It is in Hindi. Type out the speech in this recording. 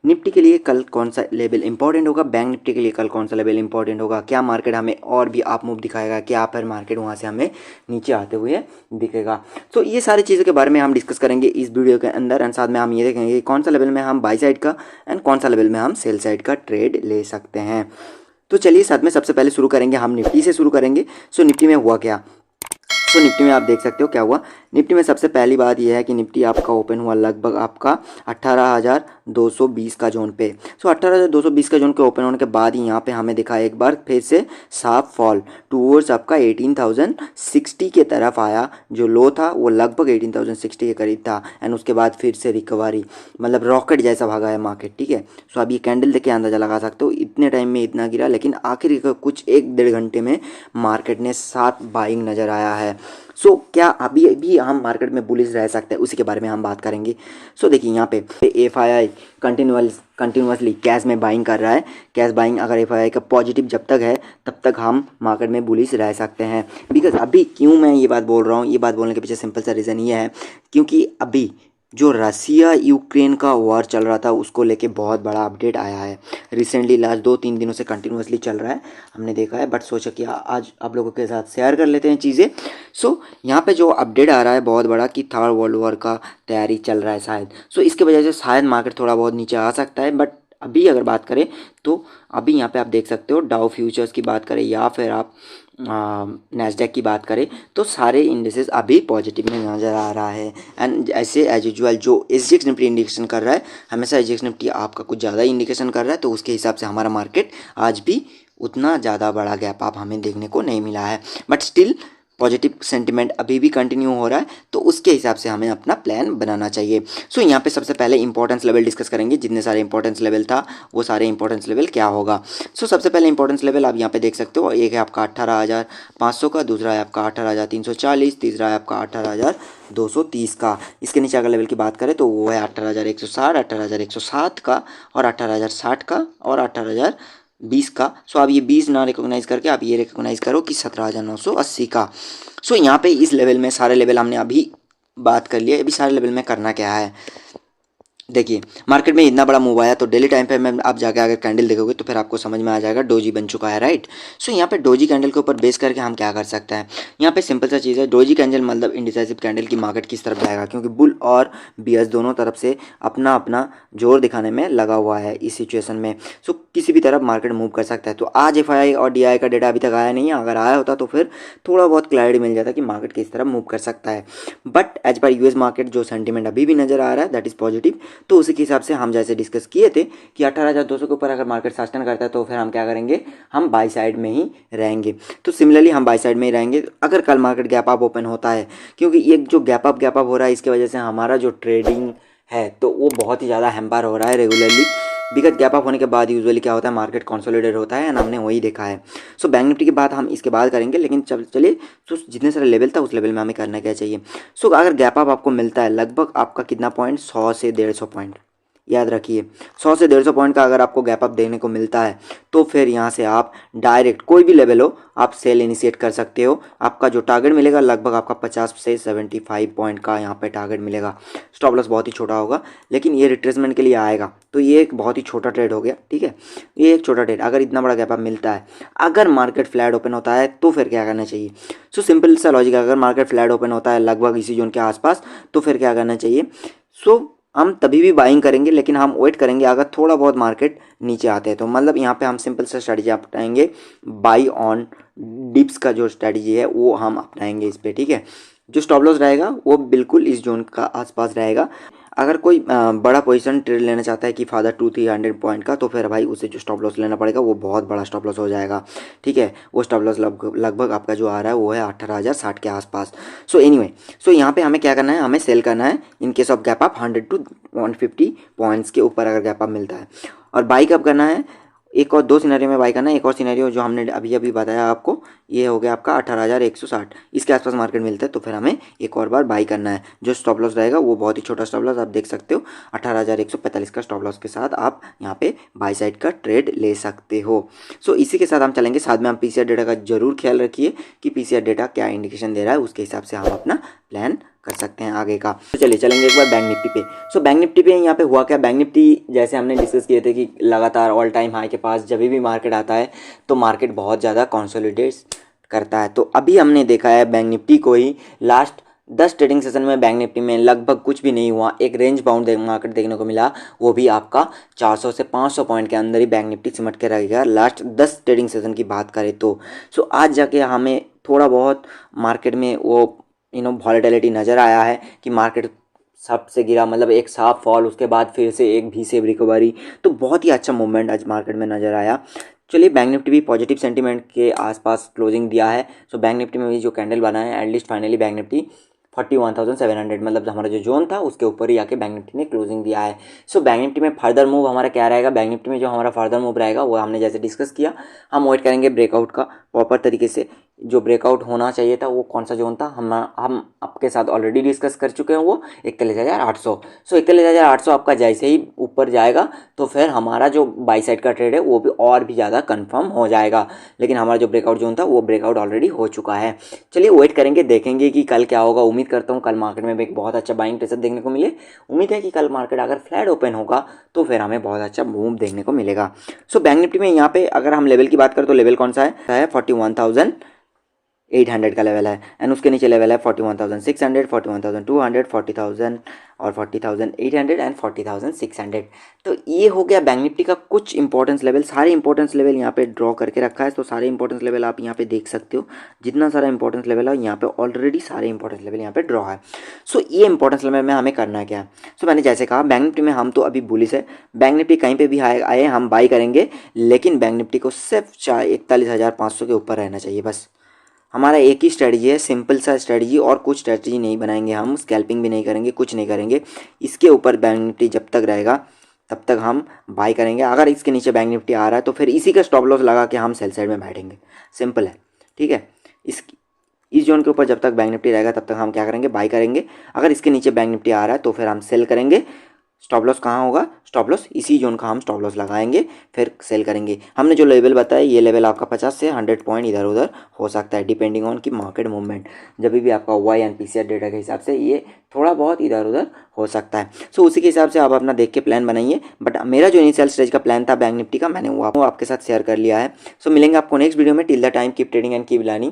निफ्टी के लिए कल कौन सा लेवल इंपॉर्टेंट होगा, बैंक निफ्टी के लिए कल कौन सा लेवल इंपॉर्टेंट होगा, क्या मार्केट हमें और भी अप मूव दिखाएगा, क्या फिर मार्केट वहाँ से हमें नीचे आते हुए दिखेगा। तो ये सारी चीज़ों के बारे में हम डिस्कस करेंगे इस वीडियो के अंदर, एंड साथ में हम ये देखेंगे कि कौन सा लेवल में हम बाई साइड का एंड कौन सा लेवल में हम सेल साइड का ट्रेड ले सकते हैं। तो चलिए साथ में सबसे पहले शुरू करेंगे, हम निफ्टी से शुरू करेंगे। सो निफ्टी में हुआ क्या, तो निफ्टी में आप देख सकते हो क्या हुआ। निफ्टी में सबसे पहली बात यह है कि निफ्टी आपका ओपन हुआ लगभग आपका 18,220 का जोन पे। सो 18,220 का जोन के ओपन होने के बाद ही यहाँ पे हमें दिखा एक बार फिर से साफ फॉल टूवर्ड्स आपका 18,060 के तरफ आया। जो लो था वो लगभग 18,060 के करीब था, एंड उसके बाद फिर से रिकवरी, मतलब रॉकेट जैसा भागा है मार्केट, ठीक है। सो आप ये कैंडल देख के अंदाजा लगा सकते हो इतने टाइम में इतना गिरा, लेकिन आखिर कुछ 1-1.5 घंटे में मार्केट ने साथ बाइंग नज़र आया है। सो क्या अभी भी हम मार्केट में बुलिश रह सकते हैं, उसी के बारे में हम बात करेंगे। सो देखिए यहाँ पे एफआईआई कंटिन्यूसली कैश में बाइंग कर रहा है। कैश बाइंग अगर एफआईआई का पॉजिटिव जब तक है तब तक हम मार्केट में बुलिश रह सकते हैं। बिकॉज अभी क्यों मैं ये बात बोल रहा हूँ, ये बात बोलने के पीछे सिंपल सा रीज़न ये है क्योंकि अभी जो रसिया यूक्रेन का वॉर चल रहा था उसको लेके बहुत बड़ा अपडेट आया है। रिसेंटली लास्ट 2-3 दिनों से कंटिन्यूसली चल रहा है, हमने देखा है, बट सोचा कि आज आप लोगों के साथ शेयर कर लेते हैं चीज़ें। सो यहाँ पे जो अपडेट आ रहा है बहुत बड़ा कि थर्ड वर्ल्ड वॉर का तैयारी चल रहा है शायद। सो इसके वजह से शायद मार्केट थोड़ा बहुत नीचे आ सकता है, बट अभी अगर बात करें तो अभी यहाँ पे आप देख सकते हो डाउ फ्यूचर्स की बात करें या फिर आप नैस्डैक की बात करें तो सारे इंडिसेस अभी पॉजिटिव में नज़र आ रहा है। एंड ऐसे एज यूजुअल जो एसजीएक्स निफ्टी इंडिकेशन कर रहा है, हमेशा एसजीएक्स निफ्टी आपका कुछ ज़्यादा इंडिकेशन कर रहा है, तो उसके हिसाब से हमारा मार्केट आज भी उतना ज़्यादा बड़ा गैप आप हमें देखने को नहीं मिला है, बट स्टिल पॉजिटिव सेंटिमेंट अभी भी कंटिन्यू हो रहा है, तो उसके हिसाब से हमें अपना प्लान बनाना चाहिए। सो यहाँ पे सबसे पहले इंपॉर्टेंस लेवल डिस्कस करेंगे, जितने सारे इंपॉर्टेंस लेवल था वो सारे इंपॉर्टेंस लेवल क्या होगा। सो सबसे पहले इंपॉर्टेंस लेवल आप यहाँ पे देख सकते हो, एक है आपका 18,500 का, दूसरा है आपका 18,340, तीसरा है आपका 18,230 का। इसके नीचे अगर लेवल की बात करें तो वो है 18,160, 18,160 का, और 18,060 का, और 18,020 का। सो आप ये 20 ना रिकॉग्नाइज करके आप ये रिकॉग्नाइज करो कि 17,980 का। सो यहाँ पे इस लेवल में सारे लेवल हमने अभी बात कर लिया, अभी सारे लेवल में करना क्या है। देखिए मार्केट में इतना बड़ा मूव आया तो डेली टाइम पे में आप जाकर अगर कैंडल देखोगे तो फिर आपको समझ में आ जाएगा डोजी बन चुका है, राइट। सो यहाँ पे डोजी कैंडल के ऊपर बेस करके हम क्या कर सकते हैं, यहाँ पे सिंपल सा चीज़ है, डोजी कैंडल मतलब इंडिसाइसिव कैंडल की मार्केट किस तरफ जाएगा, क्योंकि बुल और बियर्स दोनों तरफ से अपना अपना जोर दिखाने में लगा हुआ है इस सिचुएशन में। सो किसी भी तरफ मार्केट मूव कर सकता है। तो आज एफआईआई और डीआई का डेटा अभी तक आया नहीं है, अगर आया होता तो फिर थोड़ा बहुत क्लैरिटी मिल जाता कि मार्केट किस तरफ मूव कर सकता है। But as per US market जो सेंटीमेंट अभी भी नजर आ रहा है दैट इज पॉजिटिव। तो उसी के हिसाब से हम जैसे डिस्कस किए थे कि 18,200 के ऊपर अगर मार्केट सस्टेन करता है तो फिर हम क्या करेंगे, हम बाई साइड में ही रहेंगे। तो सिमिलरली हम बाई साइड में ही रहेंगे अगर कल मार्केट गैप अप ओपन होता है, क्योंकि ये जो गैप अप हो रहा है इसके वजह से हमारा जो ट्रेडिंग है तो वो बहुत ही ज़्यादा हैम्पर हो रहा है रेगुलरली। बिकॉज गैप अप होने के बाद यूजुअली क्या होता है, मार्केट कंसोलिडेट होता है, एंड हमने वही देखा है। सो बैंक निफ्टी की बात हम इसके बाद करेंगे, लेकिन चलिए तो जितने सारे लेवल था उस लेवल में हमें करना क्या चाहिए। सो अगर गैप अप आपको मिलता है लगभग आपका कितना पॉइंट, 100 से 150 पॉइंट, याद रखिए 100 से 150 पॉइंट का अगर आपको गैप अप देखने को मिलता है तो फिर यहाँ से आप डायरेक्ट कोई भी लेवल हो आप सेल इनिशिएट कर सकते हो। आपका जो टारगेट मिलेगा लगभग आपका 50 से 75 पॉइंट का यहाँ पे टारगेट मिलेगा। स्टॉप लॉस बहुत ही छोटा होगा, लेकिन ये रिट्रेसमेंट के लिए आएगा, तो ये एक बहुत ही छोटा ट्रेड हो गया, ठीक है। ये एक छोटा ट्रेड, अगर इतना बड़ा गैप अप मिलता है, अगर मार्केट फ्लैट ओपन होता है तो फिर क्या करना चाहिए। सो सिंपल सा लॉजिक, अगर मार्केट फ्लैट ओपन होता है लगभग इसी जोन के आसपास तो फिर क्या करना चाहिए। सो हम तभी भी बाइंग करेंगे, लेकिन हम वेट करेंगे अगर थोड़ा बहुत मार्केट नीचे आते हैं तो, मतलब यहाँ पे हम सिंपल सा स्ट्रैटेजी अपनाएंगे, बाई ऑन डिप्स का जो स्ट्रैटेजी है वो हम अपनाएंगे इस पर, ठीक है। जो स्टॉप लॉस रहेगा वो बिल्कुल इस जोन का आसपास रहेगा। अगर कोई बड़ा पोजीशन ट्रेड लेना चाहता है कि फादर 200-300 पॉइंट का, तो फिर भाई उसे जो स्टॉप लॉस लेना पड़ेगा वो बहुत बड़ा स्टॉप लॉस हो जाएगा, ठीक है। वो स्टॉप लॉस लगभग आपका जो आ रहा है वो है 18,060 के आसपास। सो एनीवे, सो यहाँ पे हमें क्या करना है, हमें सेल करना है in case of gap up 100 to 150 points के ऊपर अगर गैप अप मिलता है। और बाई कब करना है, एक और दो सिनेरियो में बाई करना है। एक और सिनेरियो जो हमने अभी अभी बताया आपको, ये हो गया आपका 18,160, इसके आसपास मार्केट मिलता है तो फिर हमें एक और बार बाई करना है। जो स्टॉप लॉस रहेगा वो बहुत ही छोटा स्टॉप लॉस, आप देख सकते हो 18,145 का स्टॉप लॉस के साथ आप यहाँ पे बाई साइड का ट्रेड ले सकते हो। सो इसी के साथ हम चलेंगे, साथ में हम पीसीआर डेटा का जरूर ख्याल रखिए कि पीसीआर डेटा क्या इंडिकेशन दे रहा है, उसके हिसाब से हम अपना प्लान कर सकते हैं आगे का। तो चलिए चलेंगे एक बार बैंक निफ्टी पे। सो बैंक निफ्टी पे यहाँ पे हुआ क्या, बैंक निफ्टी जैसे हमने डिस्कस किए थे कि लगातार ऑल टाइम हाई के पास जब भी मार्केट आता है तो मार्केट बहुत ज़्यादा कंसोलिडेट करता है। तो अभी हमने देखा है बैंक निफ्टी को ही लास्ट 10 ट्रेडिंग सेशन में बैंक निफ्टी में लगभग कुछ भी नहीं हुआ, एक रेंज बाउंड मार्केट देखने को मिला, वो भी आपका 400 से 500 पॉइंट के अंदर ही बैंक निफ्टी सिमट के रह गया लास्ट 10 ट्रेडिंग सेशन की बात करें तो। सो आज जाके हमें थोड़ा बहुत मार्केट में वो वॉलेटिलिटी नज़र आया है कि मार्केट सबसे गिरा, मतलब एक साफ फॉल, उसके बाद फिर से एक भी से रिकवरी। तो बहुत ही अच्छा मूवमेंट आज मार्केट में नज़र आया। चलिए बैंक निफ्टी भी पॉजिटिव सेंटीमेंट के आसपास क्लोजिंग दिया है। सो बैंक निफ्टी में भी जो कैंडल बना है एटलीस्ट फाइनली बैंक निफ्टी 41,700 मतलब हमारा जो जोन था उसके ऊपर ही आके बैंक निफ्टी ने क्लोजिंग दिया है। सो बैंक निफ्टी में फर्दर मूव हमारा क्या रहेगा, बैंक निफ्टी में जो हमारा फर्दर मूव रहेगा वो हमने जैसे डिस्कस किया, हम वेट करेंगे ब्रेकआउट का प्रॉपर तरीके से। जो ब्रेकआउट होना चाहिए था वो कौन सा जोन था, हम आपके साथ ऑलरेडी डिस्कस कर चुके हैं, वो 41,800। सो 41,800 आपका जैसे ही ऊपर जाएगा तो फिर हमारा जो बाई साइड का ट्रेड है वो भी और भी ज़्यादा कंफर्म हो जाएगा। लेकिन हमारा जो ब्रेकआउट जोन था वो ब्रेकआउट ऑलरेडी हो चुका है। चलिए वेट करेंगे, देखेंगे कि कल क्या होगा। उम्मीद करता हूँ कल मार्केट में भी एक बहुत अच्छा बाइंग प्रेशर देखने को मिले। उम्मीद है कि कल मार्केट अगर फ्लैट ओपन होगा तो फिर हमें बहुत अच्छा मूव देखने को मिलेगा। सो बैंक निफ्टी में यहाँ पे अगर हम लेवल की बात करें तो लेवल कौन सा है 41,800 का लेवल है, एंड उसके नीचे लेवल है 41,600, 41,200, 40,000 और 40,800 एंड 40,600। तो ये हो गया बैंक निफ्टी का कुछ इंपॉर्टेंस लेवल। सारे इंपॉर्टेंस लेवल यहाँ पे ड्रॉ करके रखा है। तो सारे इंपॉर्टेंस लेवल आप यहाँ पे देख सकते हो, जितना सारा इंपॉर्टेंस लेवल है यहाँ पे ऑलरेडी सारे इंपॉर्टेंस लेवल यहाँ पे ड्रॉ है। सो ये इंपॉर्टेंस लेवल में हमें करना क्या है। सो मैंने जैसे कहा बैंक निफ्टी में हम तो अभी बुलिश है, बैंक निफ्टी कहीं पर भी आए हम बाई करेंगे, लेकिन बैंक निफ्टी को सिर्फ 41,500 के ऊपर रहना चाहिए बस। हमारा एक ही स्ट्रेटजी है, सिंपल सा स्ट्रेटजी, और कुछ स्ट्रेटजी नहीं बनाएंगे हम, स्कैल्पिंग भी नहीं करेंगे, कुछ नहीं करेंगे। इसके ऊपर बैंक निफ्टी जब तक रहेगा तब तक हम बाई करेंगे। अगर इसके नीचे बैंक निफ्टी आ रहा है तो फिर इसी का स्टॉप लॉस लगा के हम सेल साइड में बैठेंगे। सिंपल है, ठीक है। इस जोन के ऊपर जब तक बैंक निफ्टी रहेगा तब तक हम क्या करेंगे, बाई करेंगे। अगर इसके नीचे बैंक निफ्टी आ रहा है तो फिर हम सेल करेंगे। स्टॉप लॉस कहाँ होगा, स्टॉप लॉस इसी जोन का हम स्टॉप लॉस लगाएंगे, फिर सेल करेंगे। हमने जो लेवल बताया ये लेवल आपका 50 से 100 पॉइंट इधर उधर हो सकता है डिपेंडिंग ऑन की मार्केट मूवमेंट। जब भी आपका वाई एंड पीसीआर डेटा के हिसाब से ये थोड़ा बहुत इधर उधर हो सकता है। सो उसी के हिसाब से आप अपना देख के प्लान बनाइए। बट मेरा जो इनिशियल स्टेज का प्लान था बैंक निफ्टी का, मैंने वो आपके साथ शेयर कर लिया है। सो मिलेंगे आपको नेक्स्ट वीडियो में। Till the time keep trading and keep learning.